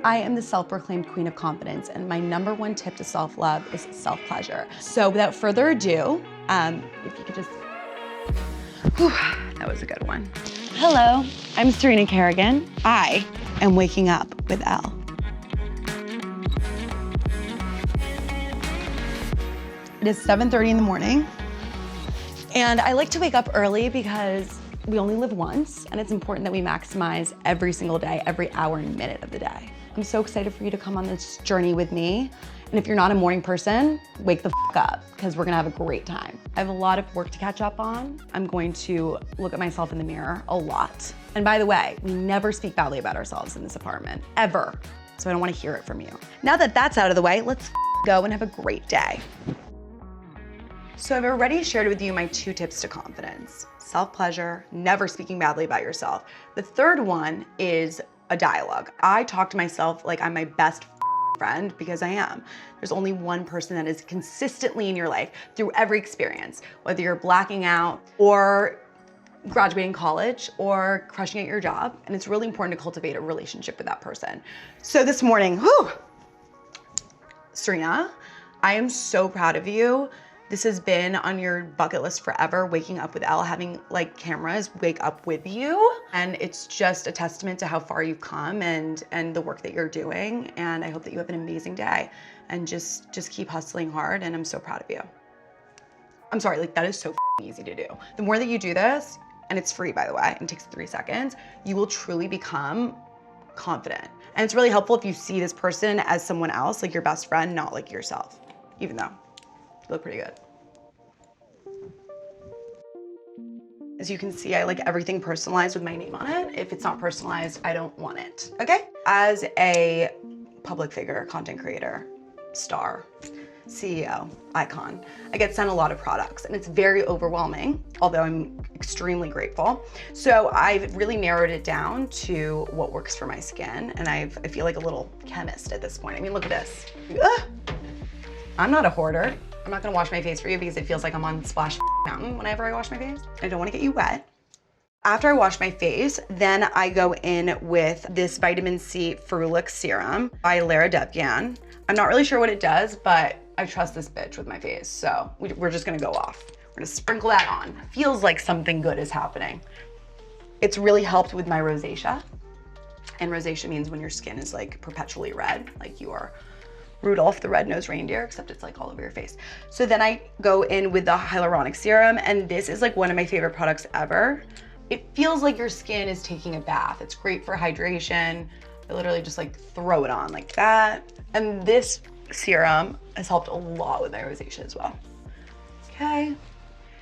I am the self-proclaimed queen of confidence, and my #1 tip to self-love is self-pleasure. So without further ado, if you could just, whew, that was a good one. Hello, I'm Serena Kerrigan. I am waking up with ELLE. It is 7:30 in the morning, and I like to wake up early because we only live once, and it's important that we maximize every single day, every hour and minute of the day. I'm so excited for you to come on this journey with me. And if you're not a morning person, wake the f up, because we're gonna have a great time. I have a lot of work to catch up on. I'm going to look at myself in the mirror a lot. And by the way, we never speak badly about ourselves in this apartment, ever. So I don't wanna hear it from you. Now that that's out of the way, let's go and have a great day. So I've already shared with you my 2 tips to confidence: self-pleasure, never speaking badly about yourself. The third one is a dialogue. I talk to myself like I'm my best friend, because I am. There's only one person that is consistently in your life through every experience, whether you're blacking out or graduating college or crushing at your job. And it's really important to cultivate a relationship with that person. So this morning, Serena, I am so proud of you. This has been on your bucket list forever, waking up with ELLE, having like cameras wake up with you. And it's just a testament to how far you've come and the work that you're doing. And I hope that you have an amazing day, and just keep hustling hard. And I'm so proud of you. I'm sorry, like that is so easy to do. The more that you do this, and it's free by the way, and it takes 3 seconds, you will truly become confident. And it's really helpful if you see this person as someone else, like your best friend, not like yourself, even though you look pretty good. As you can see, I like everything personalized with my name on it. If it's not personalized, I don't want it, okay? As a public figure, content creator, star, CEO, icon, I get sent a lot of products, and it's very overwhelming, although I'm extremely grateful. So I've really narrowed it down to what works for my skin, and I feel like a little chemist at this point. I mean, look at this. I'm not a hoarder. I'm not gonna wash my face for you because it feels like I'm on Splash Mountain whenever I wash my face. I don't wanna get you wet. After I wash my face, then I go in with this vitamin C Ferulic Serum by Lara Devgan. I'm not really sure what it does, but I trust this bitch with my face, so we're just gonna go off. We're gonna sprinkle that on. Feels like something good is happening. It's really helped with my rosacea. And rosacea means when your skin is like perpetually red, like you are Rudolph the red-nosed reindeer, except it's like all over your face. So then I go in with the hyaluronic serum, and this is like one of my favorite products ever. It feels like your skin is taking a bath. It's great for hydration. I literally just like throw it on like that. And this serum has helped a lot with my rosacea as well. Okay.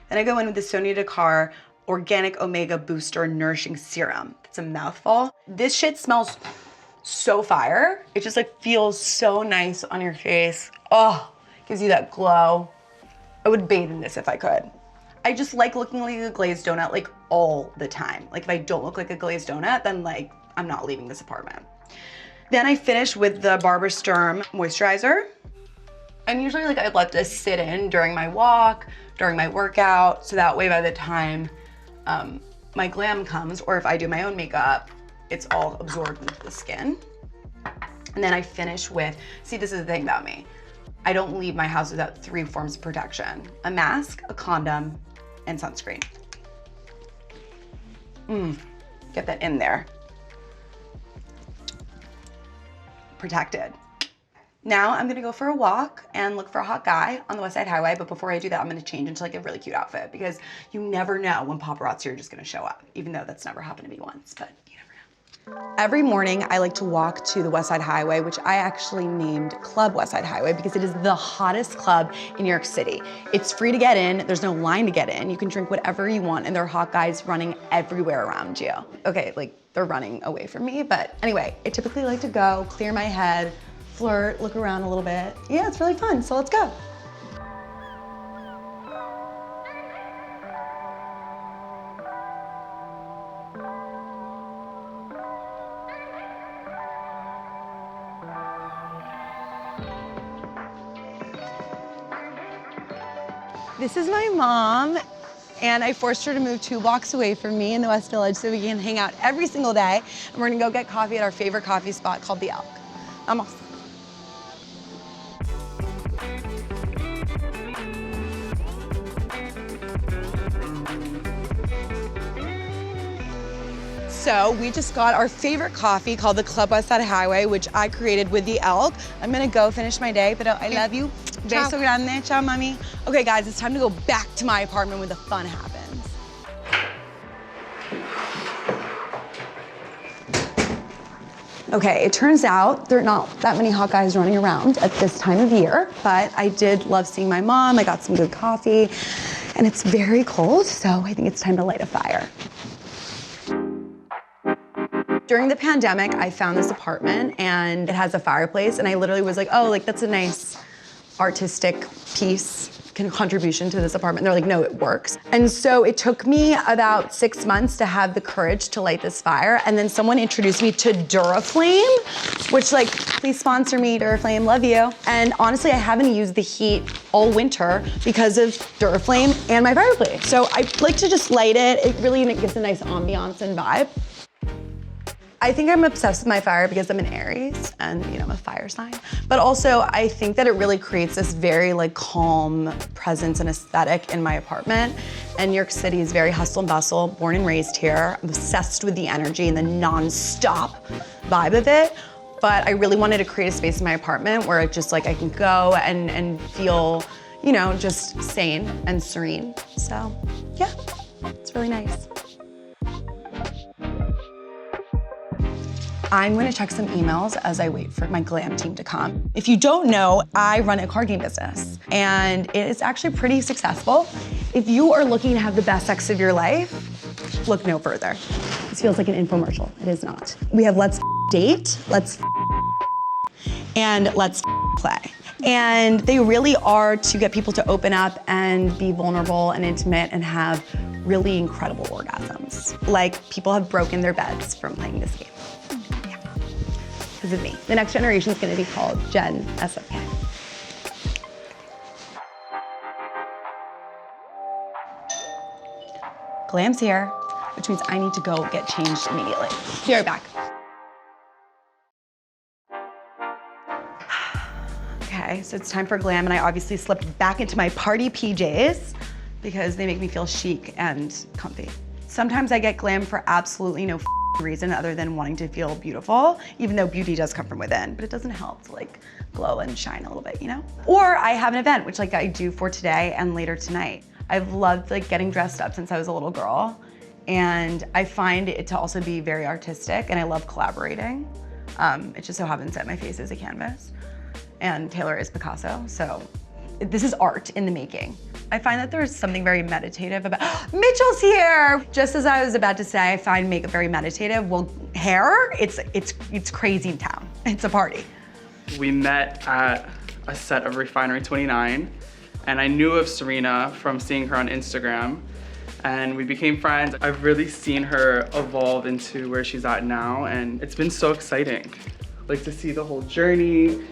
Then I go in with the Sonia Dakar Organic Omega Booster Nourishing Serum. It's a mouthful. This shit smells so fire. It just like feels so nice on your face. Oh, gives you that glow. I would bathe in this if I could. I just like looking like a glazed donut like all the time. Like if I don't look like a glazed donut, then like I'm not leaving this apartment. Then I finish with the Barber Sturm moisturizer. And usually like I let this sit in during my walk, during my workout, so that way by the time my glam comes, or if I do my own makeup, it's all absorbed into the skin. And then I finish with, see, this is the thing about me. I don't leave my house without 3 forms of protection: a mask, a condom, and sunscreen. Get that in there. Protected. Now I'm gonna go for a walk and look for a hot guy on the West Side Highway, but before I do that, I'm gonna change into like a really cute outfit, because you never know when paparazzi are just gonna show up, even though that's never happened to me once, but you never know. Every morning I like to walk to the West Side Highway, which I actually named Club West Side Highway because it is the hottest club in New York City. It's free to get in, there's no line to get in, you can drink whatever you want, and there are hot guys running everywhere around you. Okay, like they're running away from me, but anyway, I typically like to go, clear my head, flirt, look around a little bit. Yeah, it's really fun, so let's go. This is my mom, and I forced her to move 2 blocks away from me in the West Village so we can hang out every single day. And we're gonna go get coffee at our favorite coffee spot called the ELLE. Vamos. So we just got our favorite coffee called the Club West Side Highway, which I created with the ELLE. I'm gonna go finish my day, but I love you. Beso grande, ciao mami. Okay guys, it's time to go back to my apartment where the fun happens. Okay, it turns out there are not that many hot guys running around at this time of year, but I did love seeing my mom. I got some good coffee, and it's very cold, so I think it's time to light a fire. During the pandemic, I found this apartment and it has a fireplace, and I literally was like, oh, like that's a nice artistic piece, contribution to this apartment. And they're like, no, it works. And so it took me about 6 months to have the courage to light this fire. And then someone introduced me to Duraflame, which like, please sponsor me, Duraflame, love you. And honestly, I haven't used the heat all winter because of Duraflame and my fireplace. So I like to just light it. It really gives a nice ambiance and vibe. I think I'm obsessed with my fire because I'm an Aries and I'm a fire sign. But also I think that it really creates this very like calm presence and aesthetic in my apartment. And New York City is very hustle and bustle, born and raised here. I'm obsessed with the energy and the non-stop vibe of it. But I really wanted to create a space in my apartment where it just like I can go and feel, just sane and serene. So yeah, it's really nice. I'm gonna check some emails as I wait for my glam team to come. If you don't know, I run a card game business and it is actually pretty successful. If you are looking to have the best sex of your life, look no further. This feels like an infomercial, it is not. We have Let's Date, Let's and Let's Play. And they really are to get people to open up and be vulnerable and intimate and have really incredible orgasms. Like people have broken their beds from playing this game. This is me. The next generation is going to be called Gen SFK. Glam's here, which means I need to go get changed immediately. Be right back. Okay, so it's time for glam, and I obviously slipped back into my party PJs because they make me feel chic and comfy. Sometimes I get glam for absolutely no reason other than wanting to feel beautiful, even though beauty does come from within, but it doesn't help to like glow and shine a little bit, Or I have an event, which like I do for today and later tonight. I've loved like getting dressed up since I was a little girl, and I find it to also be very artistic, and I love collaborating. It just so happens that my face is a canvas and Taylor is Picasso, so this is art in the making. I find that there's something very meditative about, Mitchell's here! Just as I was about to say, I find makeup very meditative. Well, hair, it's crazy in town. It's a party. We met at a set of Refinery 29, and I knew of Serena from seeing her on Instagram, and we became friends. I've really seen her evolve into where she's at now, and it's been so exciting. Like to see the whole journey,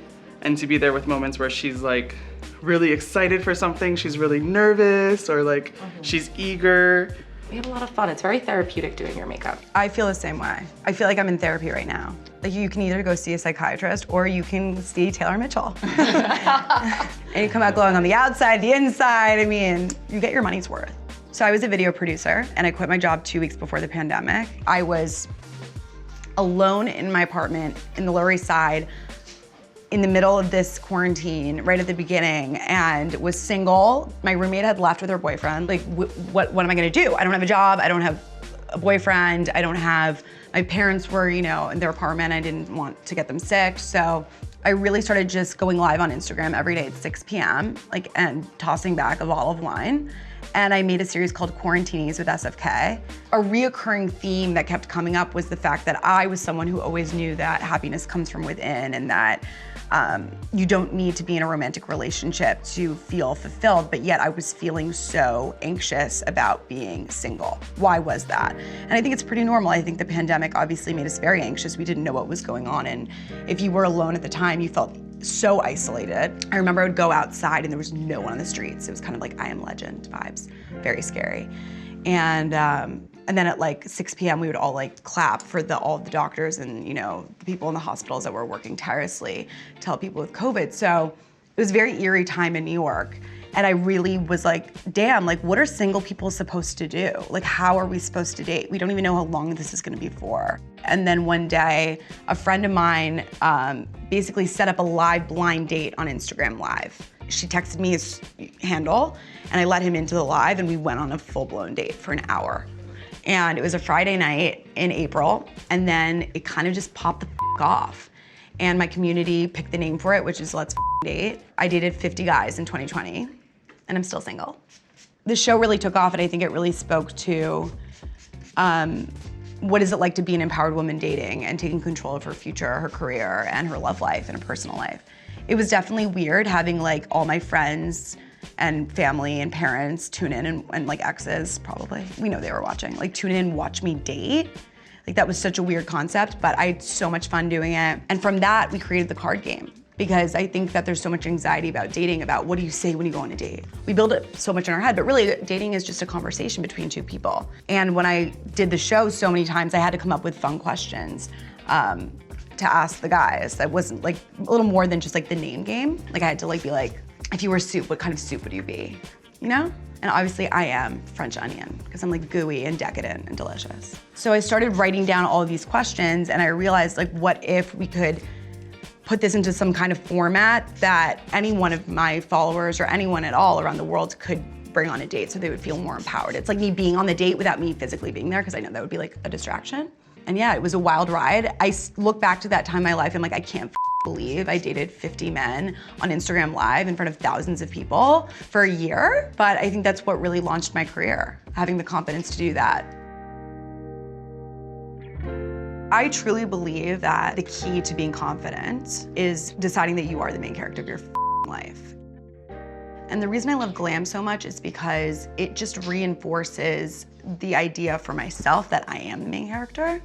and to be there with moments where she's like, really excited for something, she's really nervous, or like she's eager. We have a lot of fun. It's very therapeutic doing your makeup. I feel the same way. I feel like I'm in therapy right now. Like you can either go see a psychiatrist or you can see Taylor Mitchell. And you come out glowing on the outside, the inside. I mean, you get your money's worth. So I was a video producer and I quit my job 2 weeks before the pandemic. I was alone in my apartment in the Lower East Side in the middle of this quarantine, right at the beginning, and was single. My roommate had left with her boyfriend. Like, what am I gonna do? I don't have a job, I don't have a boyfriend, my parents were, in their apartment, I didn't want to get them sick, so I really started just going live on Instagram every day at 6 p.m., and tossing back a bottle of wine. And I made a series called Quarantinis with SFK. A reoccurring theme that kept coming up was the fact that I was someone who always knew that happiness comes from within, and that you don't need to be in a romantic relationship to feel fulfilled, but yet I was feeling so anxious about being single. Why was that? And I think it's pretty normal. I think the pandemic obviously made us very anxious. We didn't know what was going on, and if you were alone at the time, you felt so isolated. I remember I would go outside and there was no one on the streets. It was kind of like I Am Legend vibes, very scary. And And then at like 6 p.m. we would all like clap for all of the doctors and the people in the hospitals that were working tirelessly to help people with COVID. So it was a very eerie time in New York. And I really was like, damn, like what are single people supposed to do? Like how are we supposed to date? We don't even know how long this is gonna be for. And then one day, a friend of mine basically set up a live blind date on Instagram Live. She texted me his handle and I let him into the live and we went on a full-blown date for an hour. And it was a Friday night in April, and then it kind of just popped the off. And my community picked the name for it, which is Let's Date. I dated 50 guys in 2020, and I'm still single. The show really took off, and I think it really spoke to what is it like to be an empowered woman dating and taking control of her future, her career, and her love life and her personal life. It was definitely weird having like all my friends and family and parents tune in and like exes probably, we know they were watching, like tune in and watch me date. Like that was such a weird concept, but I had so much fun doing it. And from that, we created the card game because I think that there's so much anxiety about dating, about what do you say when you go on a date? We build it so much in our head, but really dating is just a conversation between two people. And when I did the show so many times, I had to come up with fun questions to ask the guys. That wasn't like a little more than just like the name game. Like I had to like be like, if you were soup, what kind of soup would you be? You know? And obviously I am French onion because I'm like gooey and decadent and delicious. So I started writing down all of these questions and I realized like, what if we could put this into some kind of format that any one of my followers or anyone at all around the world could bring on a date so they would feel more empowered. It's like me being on the date without me physically being there because I know that would be like a distraction. And yeah, it was a wild ride. I look back to that time in my life and like, I can't believe I dated 50 men on Instagram Live in front of thousands of people for a year. But I think that's what really launched my career, having the confidence to do that. I truly believe that the key to being confident is deciding that you are the main character of your life. And the reason I love glam so much is because it just reinforces the idea for myself that I am the main character.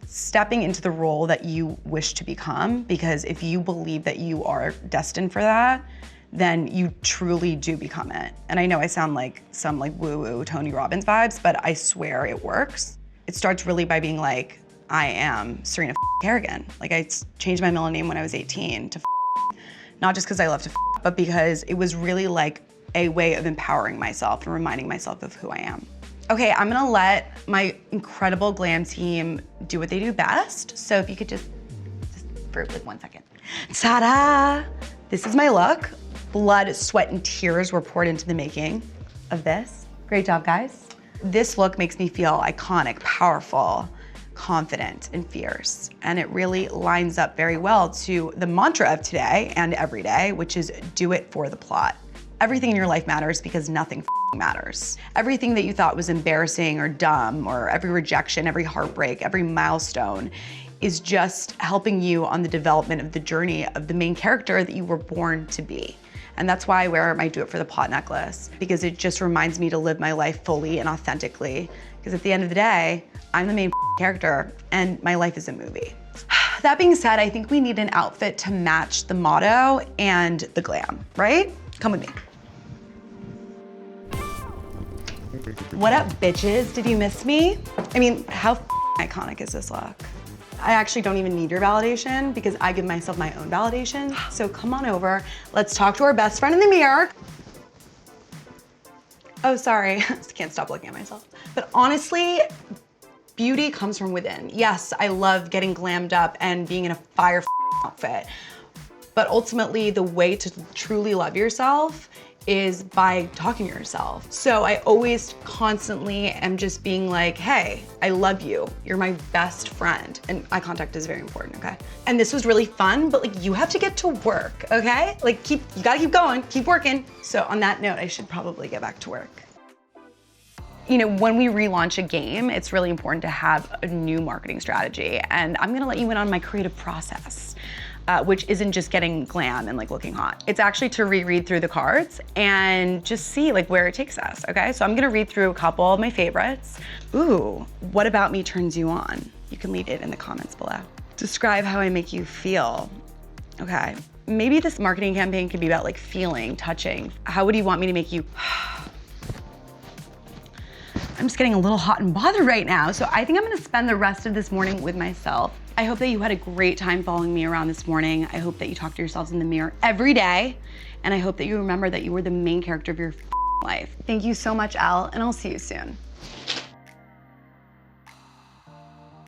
Stepping into the role that you wish to become, because if you believe that you are destined for that, then you truly do become it. And I know I sound like some like woo-woo Tony Robbins vibes, but I swear it works. It starts really by being like, I am Serena Kerrigan. Like I changed my middle name when I was 18 to not just because I love to but because it was really like a way of empowering myself and reminding myself of who I am. Okay, I'm gonna let my incredible glam team do what they do best. So if you could just for like 1 second. Ta-da! This is my look. Blood, sweat, and tears were poured into the making of this. Great job, guys. This look makes me feel iconic, powerful, confident, and fierce. And it really lines up very well to the mantra of today and every day, which is do it for the plot. Everything in your life matters because nothing matters. Everything that you thought was embarrassing or dumb, or every rejection, every heartbreak, every milestone is just helping you on the development of the journey of the main character that you were born to be. And that's why I wear my Do It For The Plot necklace, because it just reminds me to live my life fully and authentically. Because at the end of the day, I'm the main character and my life is a movie. That being said, I think we need an outfit to match the motto and the glam, right? Come with me. What up, bitches? Did you miss me? I mean, how iconic is this look? I actually don't even need your validation because I give myself my own validation. So come on over. Let's talk to our best friend in the mirror. Oh, sorry. I can't stop looking at myself. But honestly, beauty comes from within. Yes, I love getting glammed up and being in a fire outfit. But ultimately, the way to truly love yourself is by talking to yourself. So I always constantly am just being like, hey, I love you. You're my best friend. And eye contact is very important, okay? And this was really fun, but like you have to get to work, okay? Like you gotta keep going, keep working. So on that note, I should probably get back to work. You know, when we relaunch a game, it's really important to have a new marketing strategy. And I'm gonna let you in on my creative process. Which isn't just getting glam and like looking hot. It's actually to reread through the cards and just see like where it takes us, okay? So I'm gonna read through a couple of my favorites. Ooh, what about me turns you on? You can leave it in the comments below. Describe how I make you feel. Okay, maybe this marketing campaign could be about like feeling, touching. How would you want me to make you? I'm just getting a little hot and bothered right now. So I think I'm gonna spend the rest of this morning with myself. I hope that you had a great time following me around this morning. I hope that you talk to yourselves in the mirror every day. And I hope that you remember that you were the main character of your life. Thank you so much, Elle, and I'll see you soon.